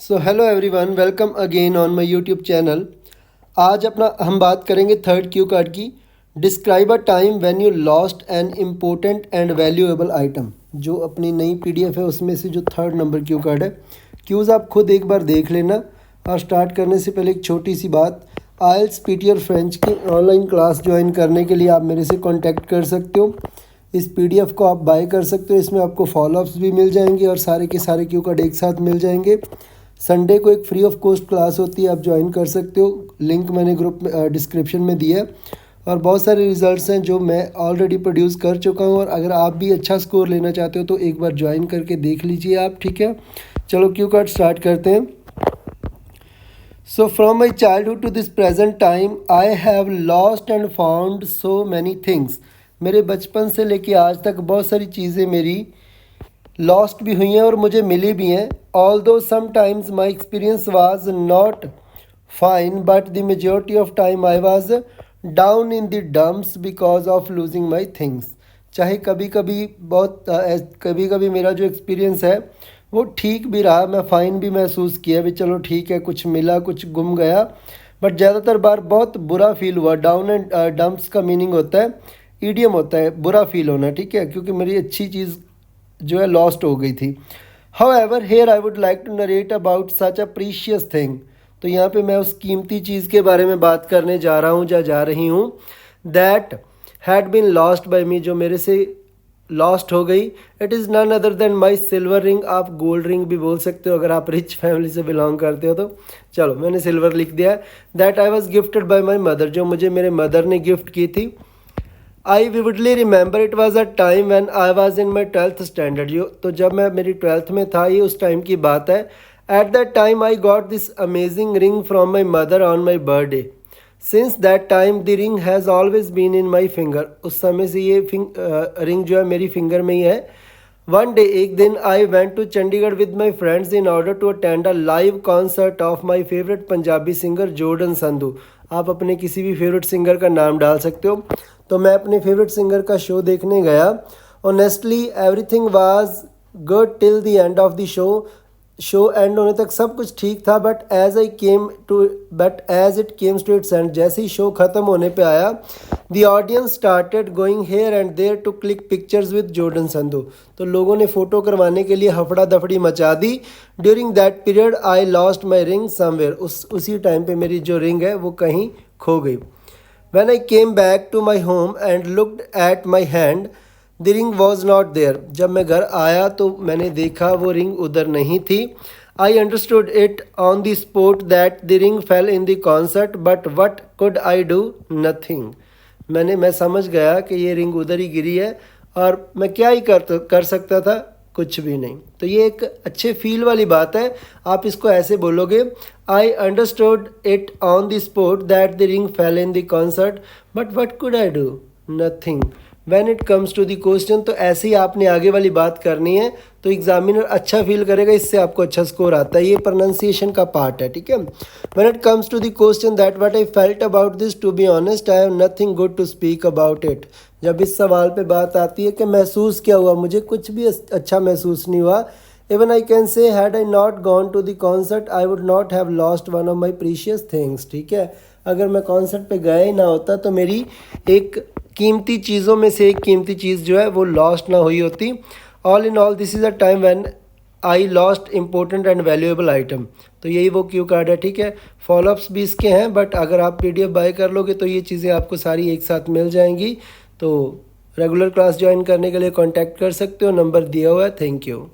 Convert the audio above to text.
So hello everyone, welcome again on my YouTube channel. आज हम बात करेंगे थर्ड क्यू कार्ड की। Describe a time when you lost an important and valuable item. जो अपनी नई पीडीएफ है उसमें से जो थर्ड नंबर क्यू कार्ड है। क्यूज़ आप खुद एक बार देख लेना। और स्टार्ट करने से पहले एक छोटी सी बात, आइल्स पीटीआर फ्रेंच की ऑनलाइन क्लास ज्वाइन करने के लिए आप मेरे से कॉन्टैक्ट कर सकते हो। इस पीडीएफ को आप बाय कर सकते हो। इसमें आपको फॉलोअप्स भी मिल जाएंगे और सारे के सारे क्यू कार्ड एक साथ मिल जाएंगे। संडे को एक फ्री ऑफ कॉस्ट क्लास होती है, आप ज्वाइन कर सकते हो। लिंक मैंने ग्रुप में डिस्क्रिप्शन में दिया है। और बहुत सारे रिजल्ट्स हैं जो मैं ऑलरेडी प्रोड्यूस कर चुका हूँ। और अगर आप भी अच्छा स्कोर लेना चाहते हो तो एक बार ज्वाइन करके देख लीजिए आप, ठीक है। चलो क्यू कार्ड स्टार्ट करते हैं। So from my childhood to this present time I have lost and found so many things. मेरे बचपन से लेके आज तक बहुत सारी चीज़ें मेरी लॉस्ट भी हुई हैं और मुझे मिली भी हैं। Although sometimes my experience was not fine, but the majority of time I was down in the dumps because of losing my things. चाहे कभी कभी मेरा जो एक्सपीरियंस है वो ठीक भी रहा, मैं फ़ाइन भी महसूस किया भी, चलो ठीक है, कुछ मिला कुछ गुम गया। बट ज़्यादातर बार बहुत बुरा फील हुआ। डाउन एंड डम्प्स का मीनिंग होता है, ईडियम होता है बुरा फील होना, ठीक है, क्योंकि मेरी अच्छी चीज़ जो है लॉस्ट हो गई थी। However here I would like to narrate about such a precious thing. तो यहाँ पे मैं उस कीमती चीज़ के बारे में बात करने जा रहा हूँ, जा रही हूँ। That had been lost by me, जो मेरे से लॉस्ट हो गई। It is none other than my silver ring. आप गोल्ड रिंग भी बोल सकते हो अगर आप रिच फैमिली से बिलोंग करते हो तो। चलो मैंने सिल्वर लिख दिया है। That I was gifted by my mother, जो मुझे मेरे मदर ने गिफ्ट की थी। I vividly remember it was a time when I was in my 12th standard. जो तो जब मैं मेरी 12th में था, ये उस टाइम की बात है। At that time I got this amazing ring from my mother on my birthday. Since that time the ring has always been in my finger. उस समय से ये रिंग जो है मेरी फिंगर में ही है। वन डे, एक दिन, I went to Chandigarh with my friends in order to attend a live concert of my favourite Punjabi singer Jordan Sandhu. आप अपने किसी भी फेवरेट सिंगर का नाम डाल सकते हो। तो मैं अपने फेवरेट सिंगर का शो देखने गया। Honestly everything was good till the end of the show end होने तक सब कुछ ठीक था। But as it comes to its end, जैसे ही शो ख़त्म होने पे आया, the audience started going here and there to click pictures with Jordan Sandhu. तो लोगों ने फ़ोटो करवाने के लिए हफड़ा दफड़ी मचा दी। During that period I lost my ring somewhere. उसी टाइम पे मेरी जो रिंग है वो कहीं खो गई। When I came back to my home and looked at my hand, the ring was not there. जब मैं घर आया तो मैंने देखा वो रिंग उधर नहीं थी। I understood it on the spot that the ring fell in the concert, but what could I do? Nothing. मैं समझ गया कि ये रिंग उधर ही गिरी है और मैं क्या ही कर सकता था, कुछ भी नहीं। तो ये एक अच्छे फील वाली बात है। आप इसको ऐसे बोलोगे, I understood it on the spot that the ring fell in the concert, but what could I do? Nothing. When it comes to the question, तो ऐसे ही आपने आगे वाली बात करनी है तो एग्जामिनर अच्छा फील करेगा, इससे आपको अच्छा स्कोर आता है। ये प्रोनाउंसिएशन का पार्ट है, ठीक है। When it comes to the question that what I felt about this, to be honest I have nothing good to speak about it. जब इस सवाल पे बात आती है कि महसूस क्या हुआ, मुझे कुछ भी अच्छा महसूस नहीं हुआ। Even I can say had I not gone to the concert I would not have lost one of my precious things, ठीक है। अगर मैं कॉन्सर्ट पे गया ही ना होता तो मेरी एक कीमती चीज़ों में से एक कीमती चीज़ जो है वो लॉस्ट ना हुई होती। All in all this is a time when I lost important and valuable item. तो यही वो क्यू कार्ड है, ठीक है। फॉलोअप्स भी इसके हैं, बट अगर आप पीडीएफ बाय कर लोगे तो ये चीज़ें आपको सारी एक साथ मिल जाएंगी। तो रेगुलर क्लास ज्वाइन करने के लिए कांटेक्ट कर सकते हो, नंबर दिया हुआ है। Thank you.